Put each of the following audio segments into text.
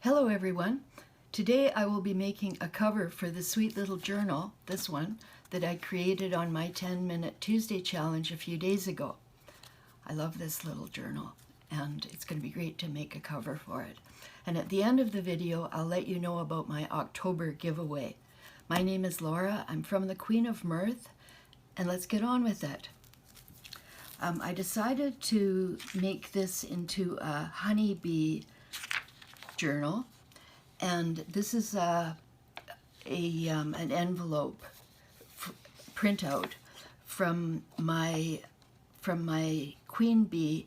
Hello everyone. Today I will be making a cover for the sweet little journal, this one, that I created on my 10-minute Tuesday challenge a few days ago. I love this little journal and it's going to be great to make a cover for it. And at the end of the video I'll let you know about my October giveaway. My name is Laura, I'm from the Queen of Mirth, and let's get on with it. I decided to make this into a honeybee journal, and this is an envelope printout from my queen bee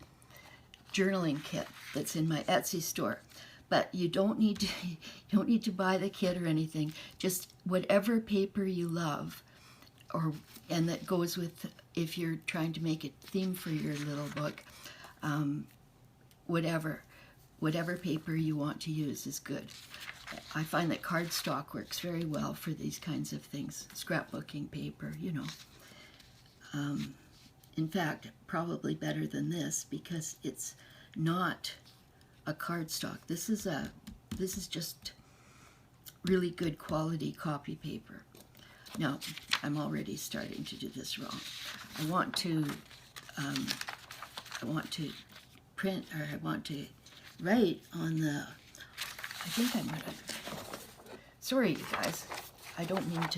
journaling kit that's in my Etsy store. But you don't need to buy the kit or anything. Just whatever paper you love, and that goes with, if you're trying to make a theme for your little book, whatever paper you want to use is good. I find that cardstock works very well for these kinds of things. Scrapbooking paper, you know. In fact, probably better than this because it's not a cardstock. This is just really good quality copy paper. Now, I'm already starting to do this wrong. I want to print, or I want to write on the, I think I'm gonna, sorry you guys, I don't want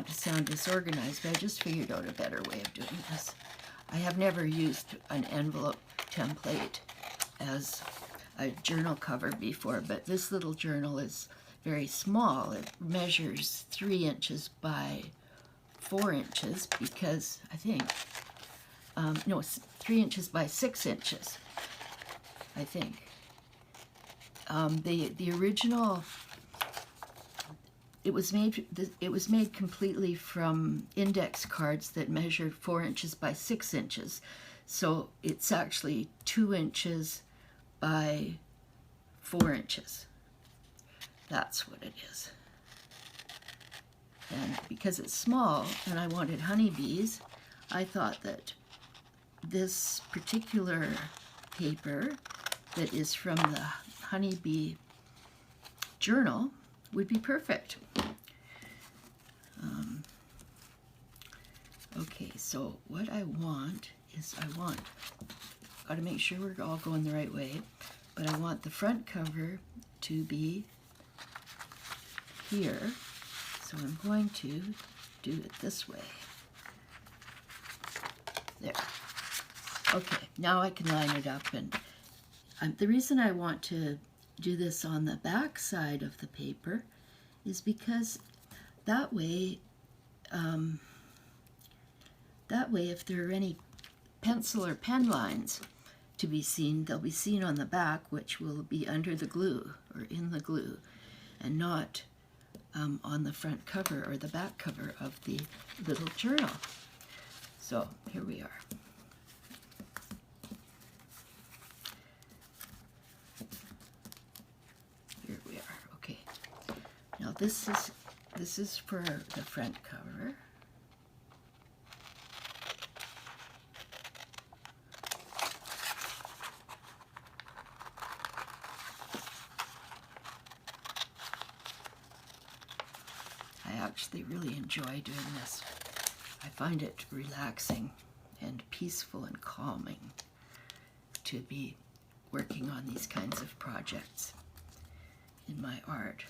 to sound disorganized, but I just figured out a better way of doing this. I have never used an envelope template as a journal cover before, but this little journal is very small. It measures 3 inches by 4 inches because I think, no, it's 3 inches by 6 inches, I think. The original, it was made completely from index cards that measured 4 inches by 6 inches. So it's actually 2 inches by 4 inches. That's what it is. And because it's small and I wanted honeybees, I thought that this particular paper that is from the honeybee journal would be perfect. Okay, so what I want is, got to make sure we're all going the right way, but I want the front cover to be here, so I'm going to do it this way. There. Okay, now I can line it up, and the reason I want to do this on the back side of the paper is because that way if there are any pencil or pen lines to be seen, they'll be seen on the back, which will be under the glue or in the glue, and not on the front cover or the back cover of the little journal. So here we are. Here we are. Okay. Now this is for the front cover. I actually really enjoy doing this. I find it relaxing and peaceful and calming to be working on these kinds of projects in my art.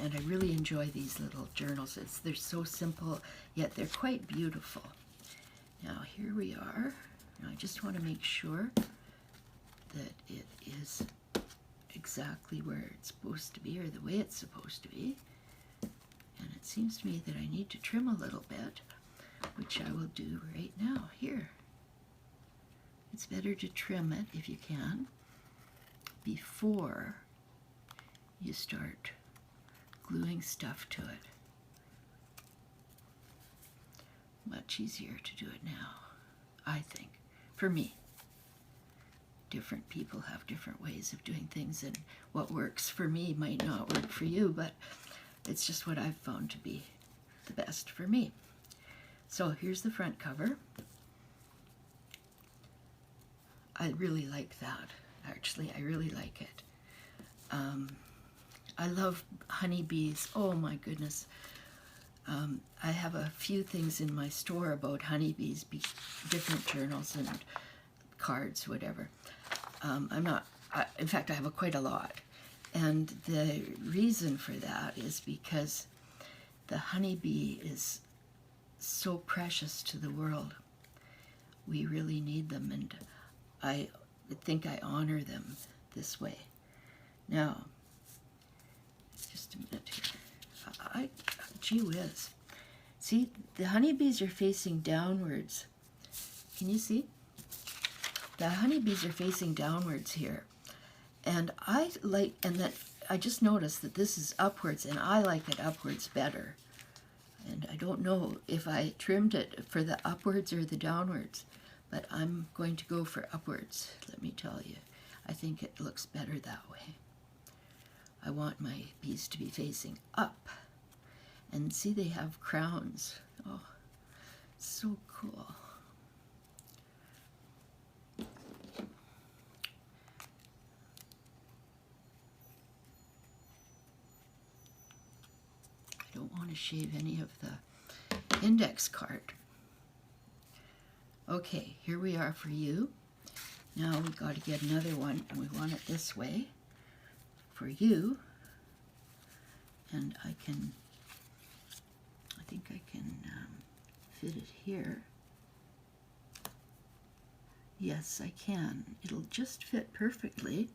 And I really enjoy these little journals. They're so simple, yet they're quite beautiful. Now here we are. Now I just want to make sure that it is exactly where it's supposed to be, or the way it's supposed to be. And it seems to me that I need to trim a little bit, which I will do right now here. It's better to trim it, if you can, before you start gluing stuff to it. Much easier to do it now, I think, for me. Different people have different ways of doing things, and what works for me might not work for you, but it's just what I've found to be the best for me. So here's the front cover. I really like that. Actually, I really like it. I love honeybees. Oh my goodness. I have a few things in my store about honeybees, different journals and cards, whatever. In fact, I have quite a lot. And the reason for that is because the honeybee is so precious to the world. We really need them, and I think I honor them this way. Now, just a minute here. Gee whiz. See, the honeybees are facing downwards. Can you see? The honeybees are facing downwards here. And I just noticed that this is upwards, and I like it upwards better. And I don't know if I trimmed it for the upwards or the downwards, but I'm going to go for upwards, let me tell you. I think it looks better that way. I want my bees to be facing up. And see, they have crowns. Oh, so cool. I don't want to shave any of the index card. Okay, here we are for you. Now we've got to get another one, and we want it this way for you. And I think I can fit it here. Yes, I can. It'll just fit perfectly.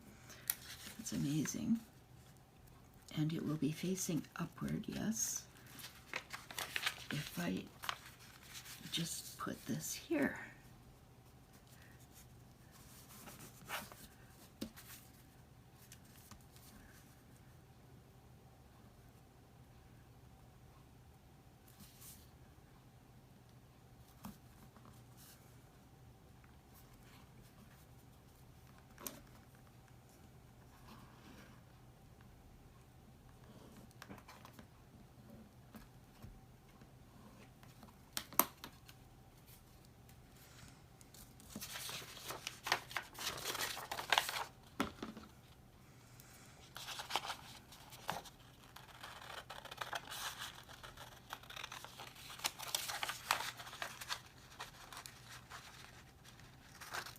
That's amazing. And it will be facing upward, yes. If I just put this here.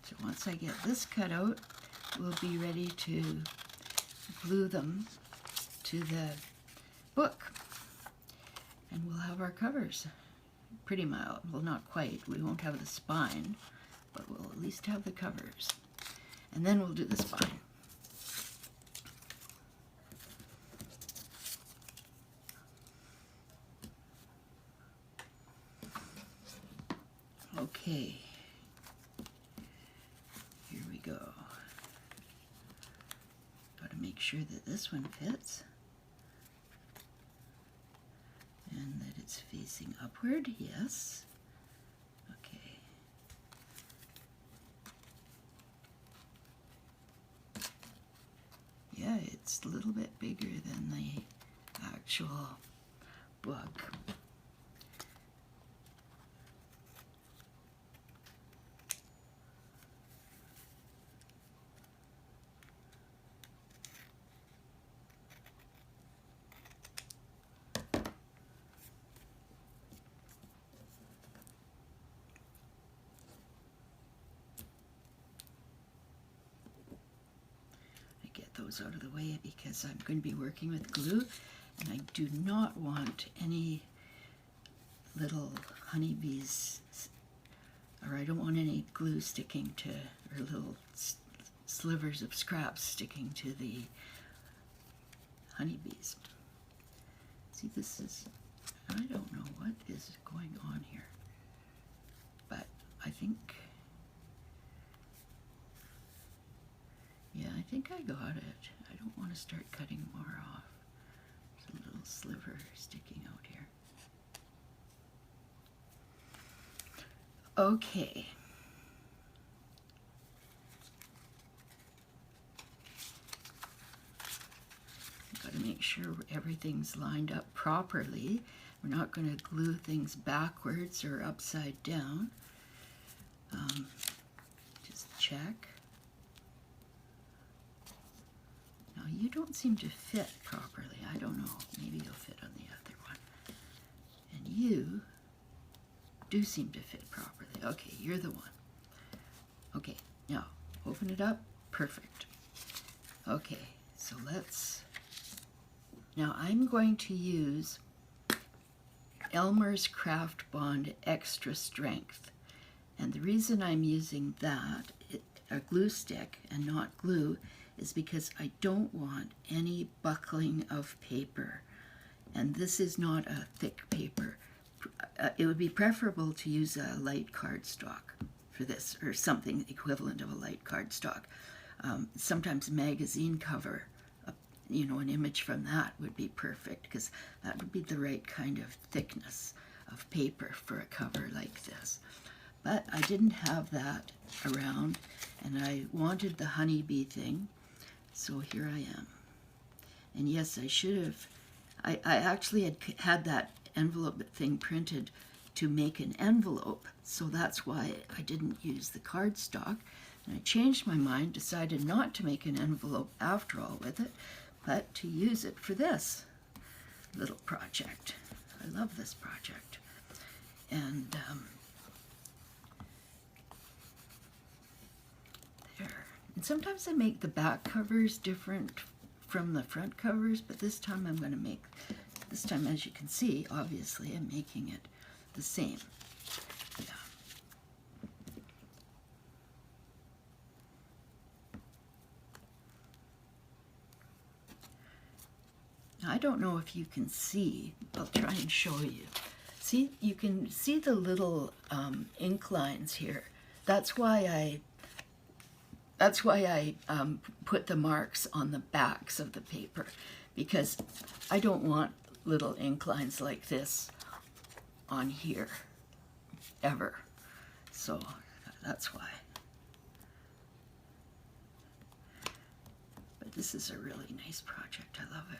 So once I get this cut out, we'll be ready to glue them to the book. And we'll have our covers. Pretty mild. Well, not quite. We won't have the spine, but we'll at least have the covers. And then we'll do the spine. Okay. Here we go. Got to make sure that this one fits. And that it's facing upward, yes. Okay. Yeah, it's a little bit bigger than the actual book. Those out of the way because I'm going to be working with glue, and I do not want any little honeybees, or I don't want any glue sticking to, or little slivers of scraps sticking to the honeybees. See, this is, I don't know what is going on here, but I think, yeah, I think I got it. I don't want to start cutting more off. There's a little sliver sticking out here. Okay. Got to make sure everything's lined up properly. We're not going to glue things backwards or upside down. Just check. you don't seem to fit properly. I don't know. Maybe you'll fit on the other one. And you do seem to fit properly. Okay, you're the one. Okay, now open it up. Perfect. Okay, so now I'm going to use Elmer's Craft Bond Extra Strength. And the reason I'm using that, a glue stick and not glue, is because I don't want any buckling of paper. And this is not a thick paper. It would be preferable to use a light cardstock for this, or something equivalent of a light cardstock. Sometimes a magazine cover, an image from that would be perfect, because that would be the right kind of thickness of paper for a cover like this. But I didn't have that around, and I wanted the honeybee thing, so here I am. And yes, I should have, I actually had that envelope thing printed to make an envelope, so that's why I didn't use the cardstock. And I changed my mind, decided not to make an envelope after all with it, but to use it for this little project. I love this project. And there. And sometimes I make the back covers different from the front covers, but this time I'm going to make, this time, as you can see, obviously I'm making it the same. Yeah. Now, I don't know if you can see, I'll try and show you. See, you can see the little ink lines here. That's why I put the marks on the backs of the paper, because I don't want little ink lines like this on here ever. So that's why. But this is a really nice project. I love it.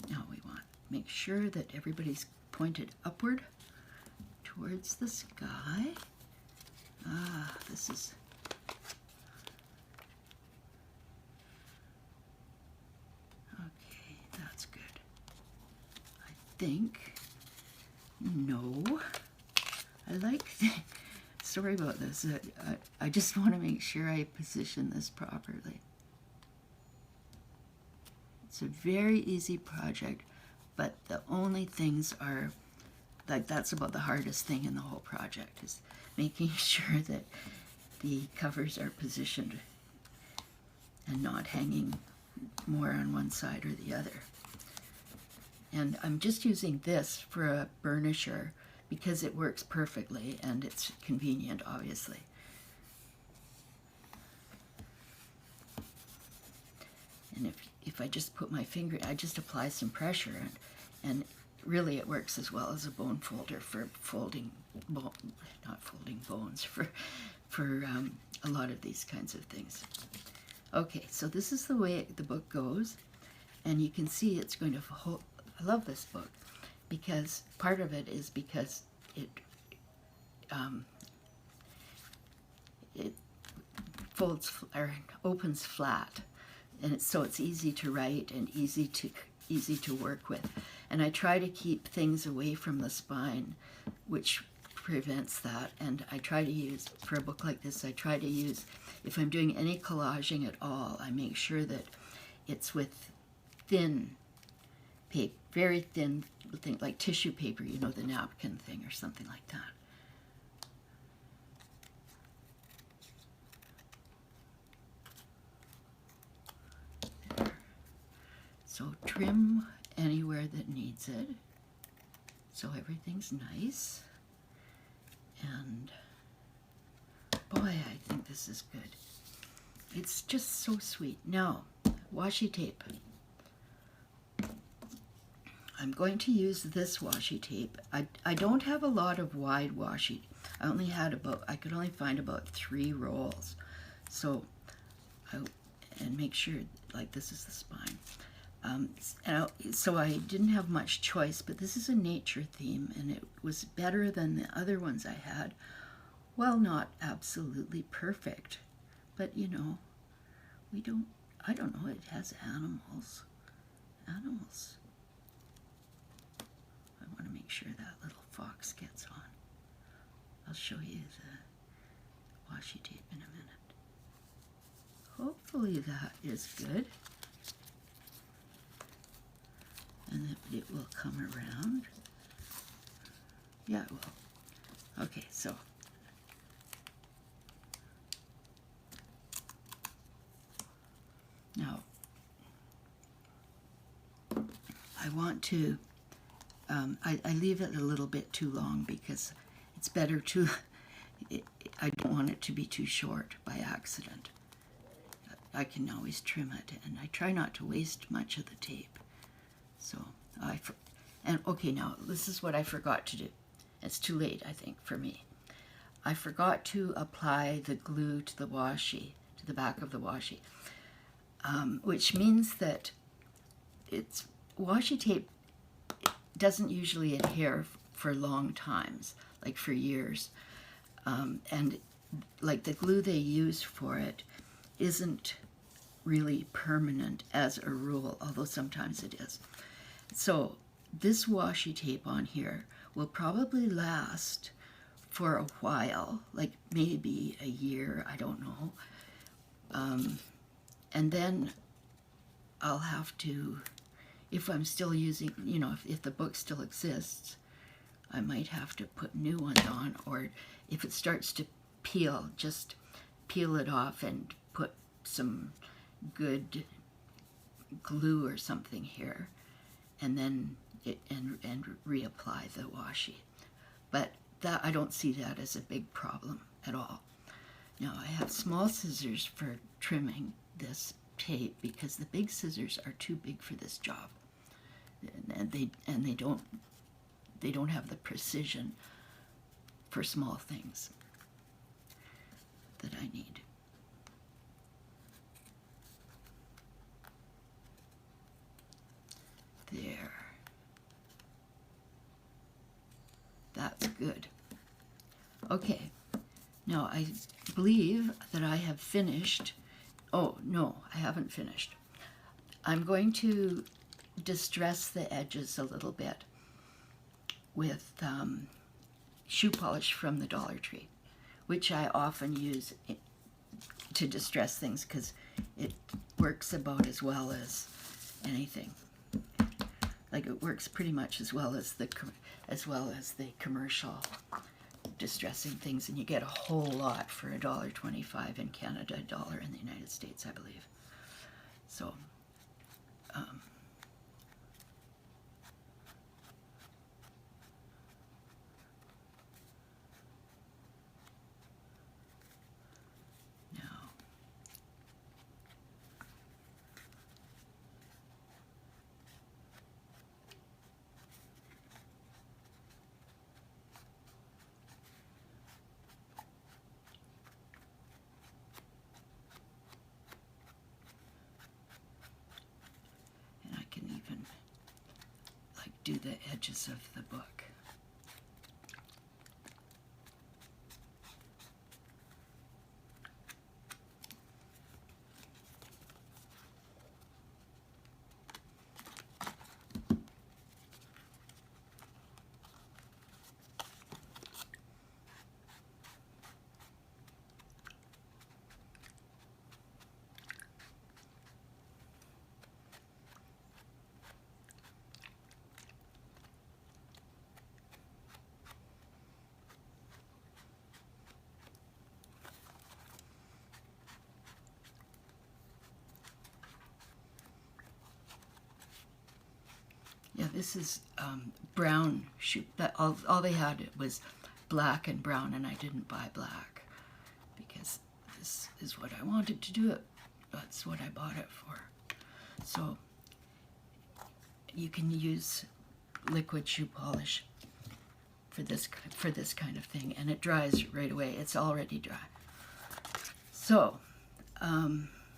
Now we want to make sure that everybody's pointed upward towards the sky. Ah, this is okay, that's good. I think, no, I like, sorry about this, I just want to make sure I position this properly. It's a very easy project, but the only things are, like, that's about the hardest thing in the whole project, is making sure that the covers are positioned and not hanging more on one side or the other. And I'm just using this for a burnisher because it works perfectly and it's convenient, obviously. And if I just put my finger, I just apply some pressure, and really it works as well as a bone folder for folding, not folding bones, for a lot of these kinds of things. Okay, so this is the way the book goes, and you can see it's going to hold. I love this book because part of it is because it folds or opens flat, and so it's easy to write and easy to work with. And I try to keep things away from the spine, which prevents that. And I try to use, for a book like this, I try to use, if I'm doing any collaging at all, I make sure that it's with thin paper, very thin thing, like tissue paper, you know, the napkin thing or something like that. There. So trim anywhere that needs it, so everything's nice. And boy, I think this is good. It's just so sweet. Now, washi tape. I'm going to use this washi tape. I don't have a lot of wide washi. I could only find about 3 rolls. So, and make sure, like, this is the spine. So I didn't have much choice, but this is a nature theme, and it was better than the other ones I had. Well, not absolutely perfect, But you know, I don't know, it has animals. Animals. I want to make sure that little fox gets on. I'll show you the washi tape in a minute. Hopefully that is good. And that it will come around. Yeah, it will. Okay, so now I want to, I leave it a little bit too long because it's better to, I don't want it to be too short by accident. I can always trim it, and I try not to waste much of the tape. So and okay, now this is what I forgot to do. It's too late, I think, for me. I forgot to apply the glue to the washi, to the back of the washi, which means that it's washi tape doesn't usually adhere for long times, like for years, and like the glue they use for it isn't really permanent as a rule, although sometimes it is. So this washi tape on here will probably last for a while, like maybe a year, I don't know. And then I'll have to, if I'm still using, you know, if the book still exists, I might have to put new ones on, or if it starts to peel, just peel it off and put some good glue or something here, and then and reapply the washi. But that, I don't see that as a big problem at all. Now I have small scissors for trimming this tape because the big scissors are too big for this job, and they don't have the precision for small things that I need. There. That's good. Okay, now I believe that I have finished. Oh, no, I haven't finished. I'm going to distress the edges a little bit with shoe polish from the Dollar Tree, which I often use to distress things because it works about as well as anything. Like it works pretty much as well as the commercial distressing things, and you get a whole lot for $1.25 in Canada, $1 in the United States, I believe. So, do the edges of the book. Yeah, this is brown shoe. That all they had was black and brown, and I didn't buy black because this is what I wanted to do it. That's what I bought it for. So you can use liquid shoe polish for this kind of thing, and it dries right away. It's already dry. So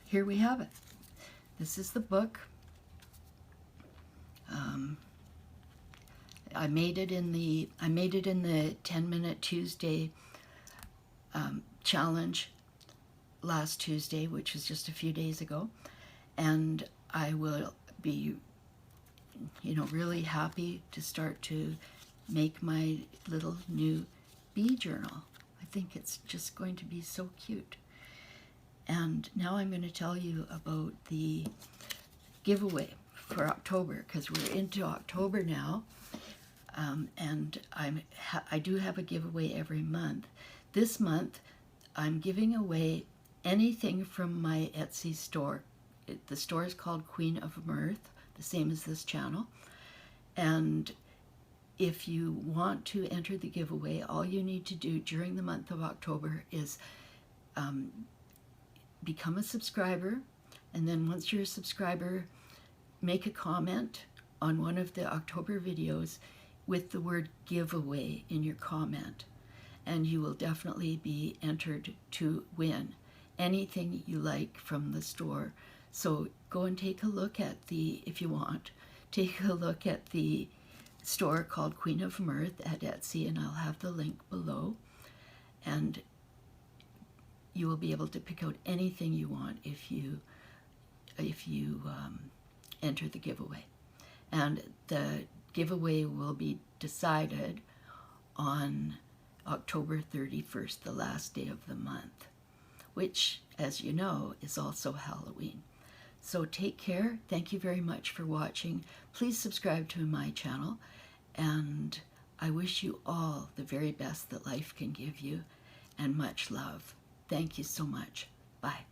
here we have it. This is the book. I made it in the 10-minute Tuesday challenge last Tuesday, which was just a few days ago, and I will be, really happy to start to make my little new bee journal. I think it's just going to be so cute. And now I'm going to tell you about the giveaway for October, because we're into October now, and I do have a giveaway every month. This month I'm giving away anything from my Etsy store. The store is called Queen of Mirth, the same as this channel. And if you want to enter the giveaway, all you need to do during the month of October is become a subscriber, and then once you're a subscriber, make a comment on one of the October videos with the word giveaway in your comment, and you will definitely be entered to win anything you like from the store. So go and take a look at if you want, take a look at the store called Queen of Mirth at Etsy, and I'll have the link below, and you will be able to pick out anything you want if you enter the giveaway. And the giveaway will be decided on October 31st, the last day of the month, which, as you know, is also Halloween. So take care. Thank you very much for watching. Please subscribe to my channel, and I wish you all the very best that life can give you, and much love. Thank you so much. Bye.